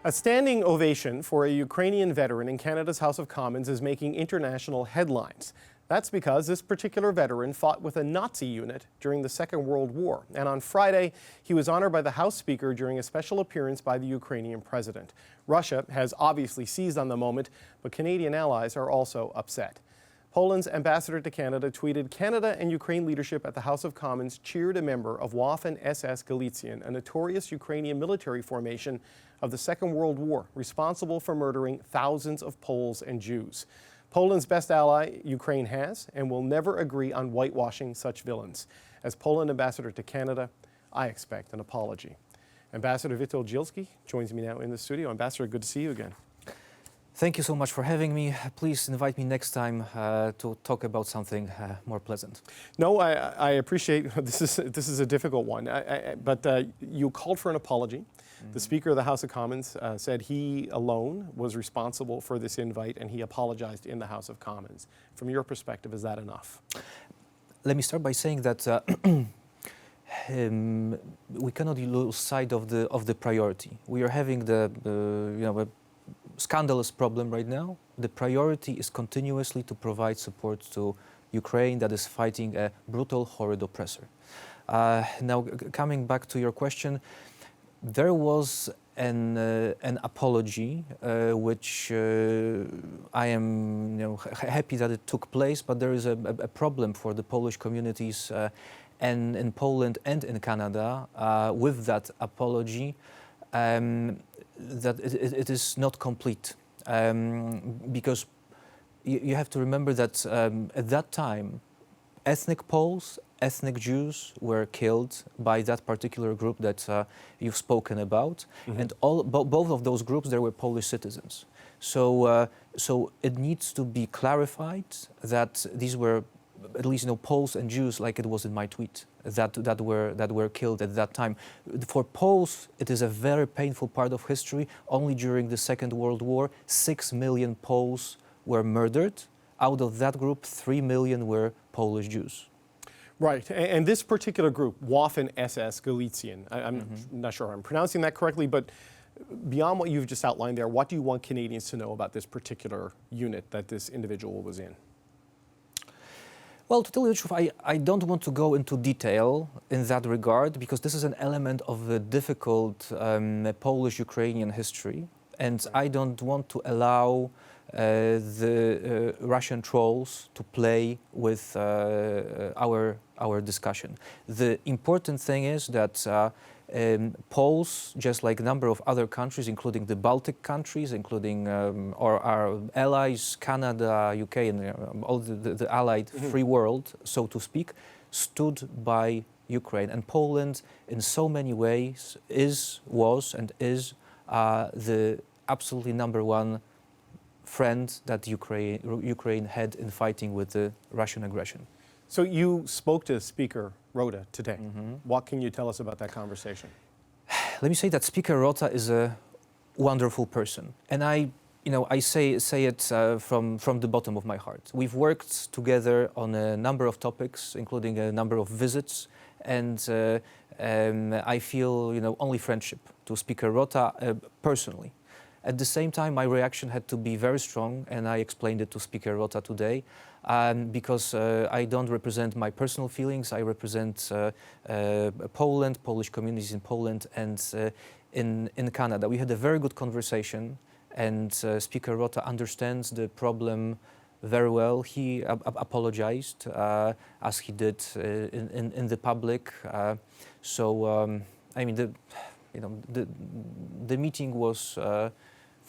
A standing ovation for a Ukrainian veteran in Canada's House of Commons is making international headlines. That's because this particular veteran fought with a Nazi unit during the Second World War. And on Friday, he was honored by the House Speaker during a special appearance by the Ukrainian president. Russia has obviously seized on the moment, but Canadian allies are also upset. Poland's ambassador to Canada tweeted, "Canada and Ukraine leadership at the House of Commons cheered a member of Waffen-SS Galician, a notorious Ukrainian military formation of the Second World War, responsible for murdering thousands of Poles and Jews. Poland's best ally, Ukraine has, and will never agree on whitewashing such villains. As Poland ambassador to Canada, I expect an apology." Ambassador Witold Dzielski joins me now in the studio. Ambassador, good to see you again. Thank you so much for having me. Please invite me next time to talk about something more pleasant. No, I appreciate this is a difficult one, but you called for an apology. Mm-hmm. The Speaker of the House of Commons said he alone was responsible for this invite, and he apologized in the House of Commons. From your perspective, is that enough? Let me start by saying that we cannot lose sight of the priority. We are having a scandalous problem right now. The priority is continuously to provide support to Ukraine that is fighting a brutal, horrid oppressor. Now, coming back to your question, there was an apology, which I am happy that it took place, but there is a problem for the Polish communities and in Poland and in Canada with that apology. That it is not complete, because you have to remember that at that time, ethnic Poles, ethnic Jews were killed by that particular group that you've spoken about, mm-hmm. and both of those groups, there were Polish citizens. So it needs to be clarified that these were at least Poles and Jews, like it was in my tweet, that were killed at that time. For Poles, it is a very painful part of history. Only during the Second World War, 6 million Poles were murdered. Out of that group, 3 million were Polish Jews. Right, and this particular group, Waffen-SS Galician, I'm mm-hmm. not sure I'm pronouncing that correctly, but beyond what you've just outlined there, what do you want Canadians to know about this particular unit that this individual was in? Well, to tell you the truth, I don't want to go into detail in that regard, because this is an element of the difficult Polish-Ukrainian history, and right. I don't want to allow the Russian trolls to play with our discussion. The important thing is that Poles, just like a number of other countries, including the Baltic countries, including our allies, Canada, UK, and all the allied mm-hmm. free world, so to speak, stood by Ukraine. And Poland, in so many ways, was and is the absolutely number one friend that Ukraine had in fighting with the Russian aggression. So you spoke to Speaker Rota today. Mm-hmm. What can you tell us about that conversation? Let me say that Speaker Rota is a wonderful person, and I say it from the bottom of my heart. We've worked together on a number of topics, including a number of visits, and I feel only friendship to Speaker Rota personally. At the same time, my reaction had to be very strong, and I explained it to Speaker Rota today, because I don't represent my personal feelings. I represent Poland, Polish communities in Poland, and in Canada. We had a very good conversation, and Speaker Rota understands the problem very well. He apologized, as he did in the public. I mean, the meeting was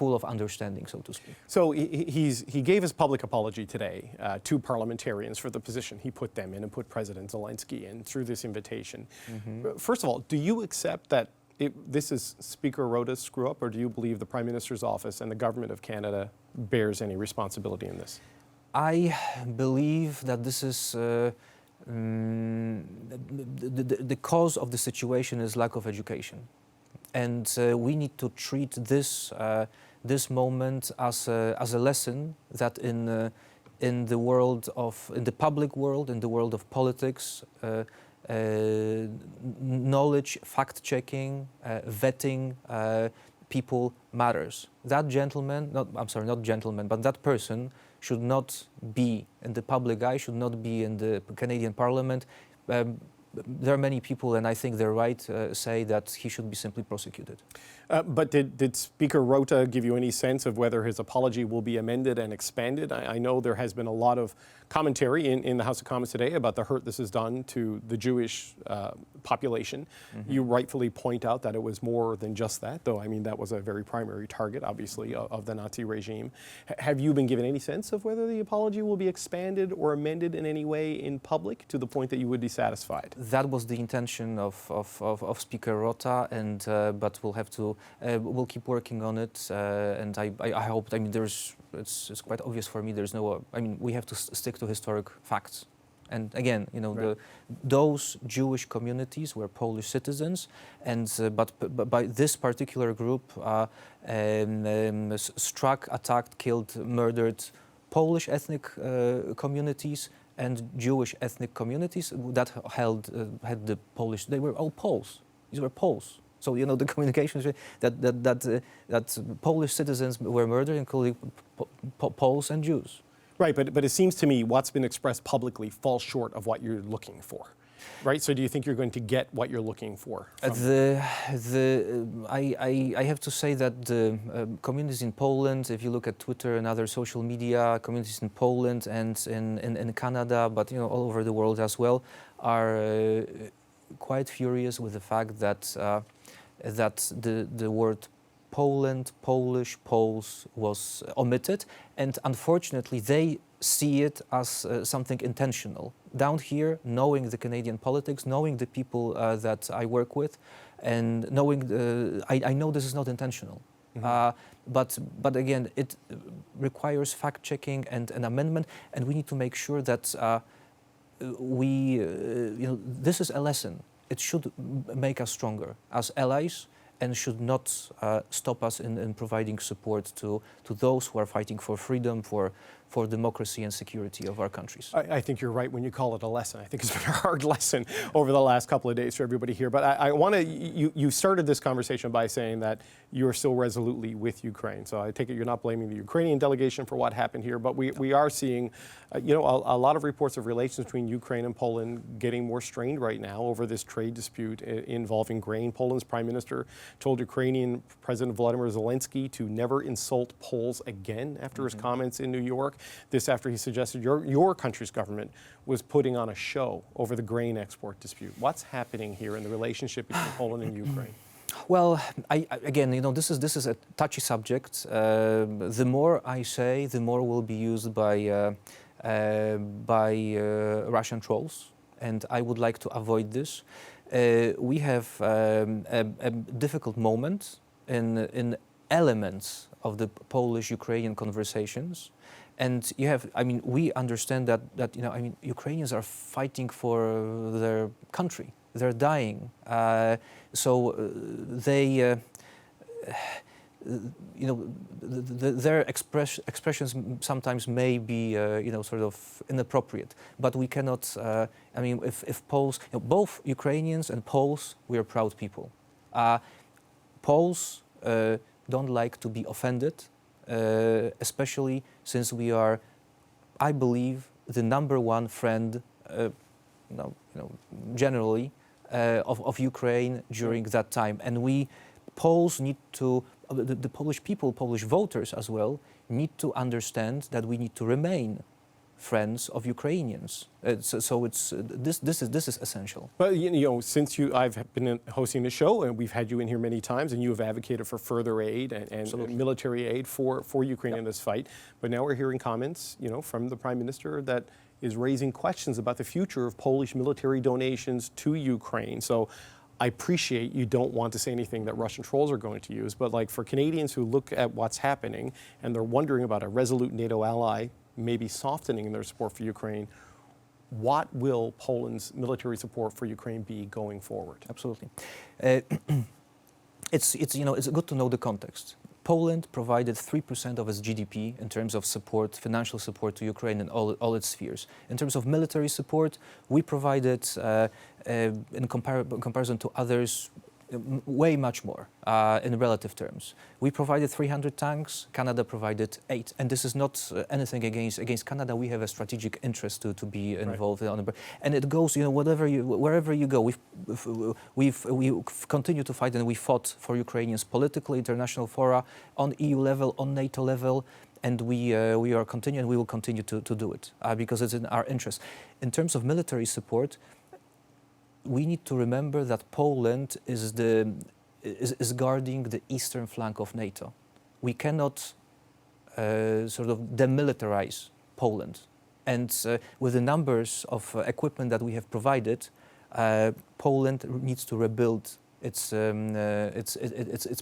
full of understanding, so to speak. So he gave his public apology today to parliamentarians for the position he put them in and put President Zelensky in through this invitation. Mm-hmm. First of all, do you accept that this is Speaker Rota's screw-up, or do you believe the Prime Minister's office and the Government of Canada bears any responsibility in this? I believe that this is the cause of the situation is lack of education. And we need to treat this moment as a lesson that in the public world, in the world of politics, knowledge, fact-checking, vetting, people matters. That gentleman, not gentleman, but that person should not be in the public eye, should not be in the Canadian Parliament. There are many people, and I think they're right, say that he should be simply prosecuted. But did Speaker Rota give you any sense of whether his apology will be amended and expanded? I know there has been a lot of commentary in the House of Commons today about the hurt this has done to the Jewish population. You rightfully point out that it was more than just that, though I mean that was a very primary target, obviously, of the Nazi regime. Have you been given any sense of whether the apology will be expanded or amended in any way in public to the point that you would be satisfied? That was the intention of Speaker Rota, and but we'll have to we'll keep working on it, and I hope. I mean, it's quite obvious for me. There's no. I mean, we have to stick to historic facts. And again, you know, right. Those Jewish communities were Polish citizens, and but by this particular group struck, attacked, killed, murdered Polish ethnic communities and Jewish ethnic communities that had the Polish. They were all Poles. These were Poles. So you know the communications that Polish citizens were murdered, including Poles and Jews. Right, but it seems to me what's been expressed publicly falls short of what you're looking for, right? So do you think you're going to get what you're looking for? I have to say that the communities in Poland, if you look at Twitter and other social media, communities in Poland and in Canada, but you know all over the world as well, are quite furious with the fact that that the word Poland, Polish, Poles was omitted, and unfortunately they see it as something intentional. Down here, knowing the Canadian politics, knowing the people that I work with, and knowing I know this is not intentional. But again, it requires fact-checking and an amendment, and we need to make sure that you know, this is a lesson. It should make us stronger as allies, and should not stop us in providing support to those who are fighting for freedom, for democracy and security of our countries. I think you're right when you call it a lesson. I think it's been a hard lesson over the last couple of days for everybody here. But I want to, you started this conversation by saying that you're still resolutely with Ukraine. So I take it you're not blaming the Ukrainian delegation for what happened here, but we are seeing, you know, a lot of reports of relations between Ukraine and Poland getting more strained right now over this trade dispute involving grain. Poland's prime minister told Ukrainian President Volodymyr Zelensky to never insult Poles again after his comments in New York. This after he suggested your country's government was putting on a show over the grain export dispute. What's happening here in the relationship between Poland and Ukraine? Well, again, you know, this is a touchy subject. The more I say, the more will be used by Russian trolls, and I would like to avoid this. We have a difficult moment in elements of the Polish-Ukrainian conversations. And you have, I mean, we understand that you know, I mean, Ukrainians are fighting for their country. They're dying. So they, you know, their expressions sometimes may be, you know, sort of inappropriate. But we cannot. I mean, if Poles, you know, both Ukrainians and Poles, we are proud people. Poles don't like to be offended. Especially since we are, I believe, the #1 friend, generally, of Ukraine during that time. And we Poles need to, the Polish people, Polish voters as well, need to understand that we need to remain friends of Ukrainians. So it's this is essential. Well, you know, since I've been hosting the show, and we've had you in here many times, and you have advocated for further aid and military aid for Ukraine in this fight. But now we're hearing comments, you know, from the Prime Minister that is raising questions about the future of Polish military donations to Ukraine. So I appreciate you don't want to say anything that Russian trolls are going to use, but like for Canadians who look at what's happening and they're wondering about a resolute NATO ally maybe softening their support for Ukraine, what will Poland's military support for Ukraine be going forward? Absolutely. It's you know, it's good to know the context. Poland provided 3% of its GDP in terms of support, financial support to Ukraine in all its spheres. In terms of military support, we provided, in comparison to others, way much more in relative terms. We provided 300 tanks, Canada provided 8, and this is not anything against Canada. We have a strategic interest to be involved on the, and it goes, wherever you go. We've continued to fight, and we fought for Ukrainians politically, international fora, on EU level, on NATO level. And we are continuing, we will continue to do it because it's in our interest. In terms of military support, we need to remember that Poland is guarding the eastern flank of NATO. We cannot sort of demilitarize Poland. And with the numbers of equipment that we have provided, Poland needs to rebuild its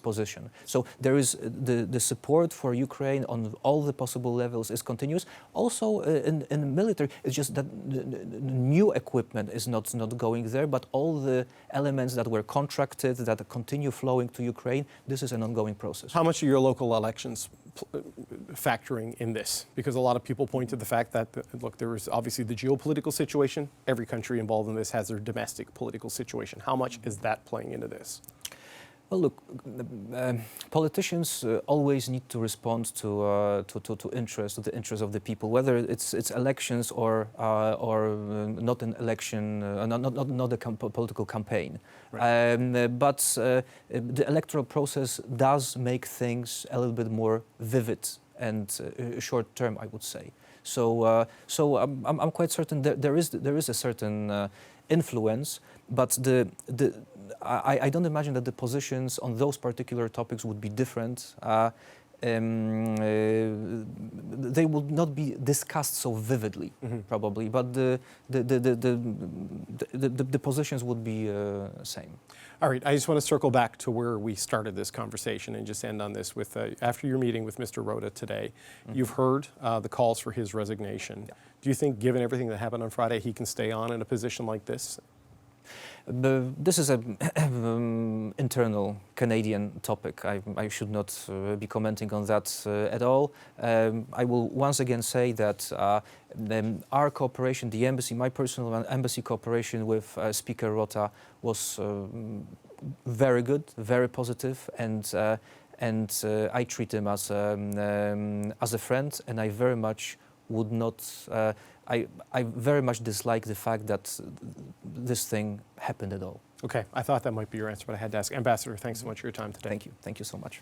position. So there is the support for Ukraine on all the possible levels is continuous. Also in military, it's just that the new equipment is not going there, but all the elements that were contracted that continue flowing to Ukraine, this is an ongoing process. How much are your local elections factoring in this? Because a lot of people point to the fact that, look, there is obviously the geopolitical situation. Every country involved in this has their domestic political situation. How much is that playing into this? Well, look, politicians always need to respond to the interest of the people, whether it's elections or not an election, not a political campaign. Right. But the electoral process does make things a little bit more vivid and short term, I would say. So I'm quite certain there is a certain influence, but I don't imagine that the positions on those particular topics would be different. They would not be discussed so vividly, probably, but the positions would be same. All right, I just want to circle back to where we started this conversation and just end on this with, after your meeting with Mr. Rota today, you've heard the calls for his resignation. Yeah. Do you think, given everything that happened on Friday, he can stay on in a position like this? This is an internal Canadian topic. I should not be commenting on that at all. I will once again say that our cooperation, the embassy, my personal embassy cooperation with Speaker Rota was very good, very positive, and I treat him as a friend, and I very much would not. I very much dislike the fact that this thing happened at all. Okay, I thought that might be your answer, but I had to ask. Ambassador, thanks so much for your time today. Thank you. Thank you so much.